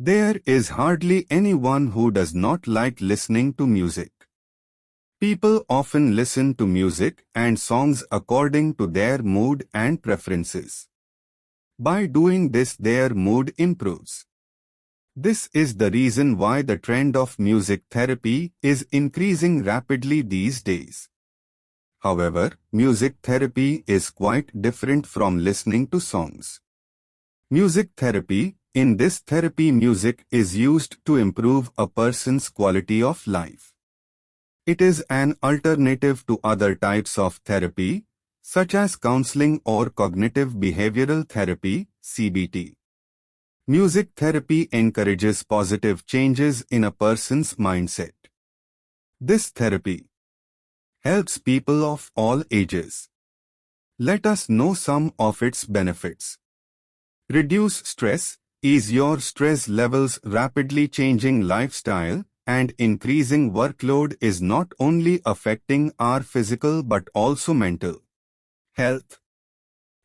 There is hardly anyone who does not like listening to music. People often listen to music and songs according to their mood and preferences. By doing this, their mood improves. This is the reason why the trend of music therapy is increasing rapidly these days. However, music therapy is quite different from listening to songs. Music therapy, in this therapy, music is used to improve a person's quality of life. It is an alternative to other types of therapy, such as counseling or cognitive behavioral therapy, CBT. Music therapy encourages positive changes in a person's mindset. This therapy helps people of all ages. Let us know some of its benefits. Reduce stress, ease your stress levels. Rapidly changing lifestyle and increasing workload is not only affecting our physical but also mental health.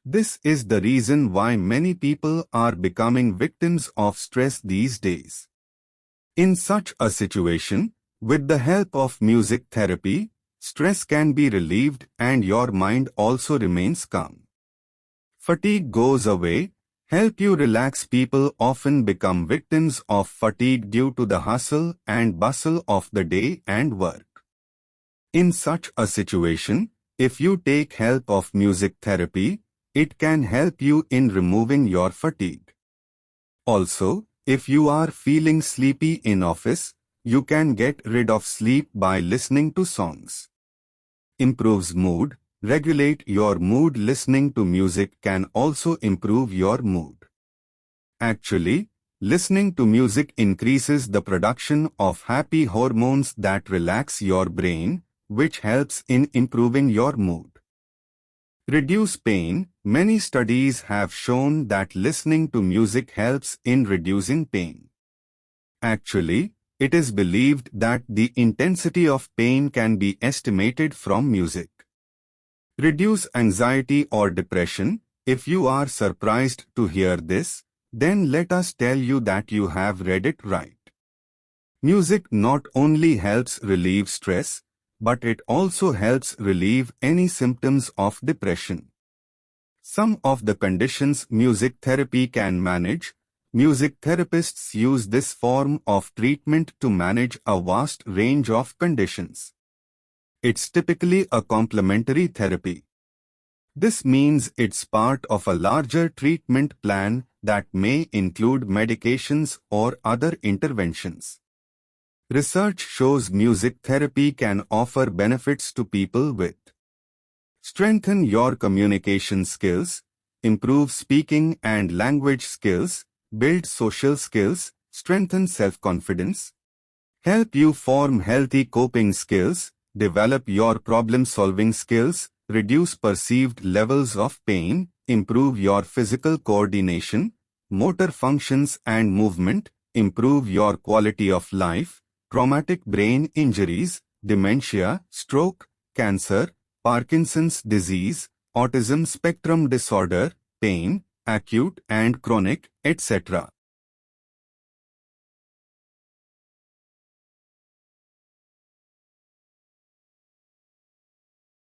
This is the reason why many people are becoming victims of stress these days. In such a situation, with the help of music therapy, stress can be relieved and your mind also remains calm. Fatigue goes away. Help you relax. People often become victims of fatigue due to the hustle and bustle of the day and work. In such a situation, if you take help of music therapy, it can help you in removing your fatigue. Also, if you are feeling sleepy in office, you can get rid of sleep by listening to songs. Improves mood. Regulate your mood. Listening to music can also improve your mood. Actually, listening to music increases the production of happy hormones that relax your brain, which helps in improving your mood. Reduce pain. Many studies have shown that listening to music helps in reducing pain. Actually, it is believed that the intensity of pain can be estimated from music. Reduce anxiety or depression. If you are surprised to hear this, then let us tell you that you have read it right. Music not only helps relieve stress, but it also helps relieve any symptoms of depression. Some of the conditions music therapy can manage. Music therapists use this form of treatment to manage a vast range of conditions. It's typically a complementary therapy. This means it's part of a larger treatment plan that may include medications or other interventions. Research shows music therapy can offer benefits to people with strengthen your communication skills, improve speaking and language skills, build social skills, strengthen self-confidence, help you form healthy coping skills, develop your problem-solving skills, reduce perceived levels of pain, improve your physical coordination, motor functions and movement, improve your quality of life, traumatic brain injuries, dementia, stroke, cancer, Parkinson's disease, autism spectrum disorder, pain, acute and chronic, etc.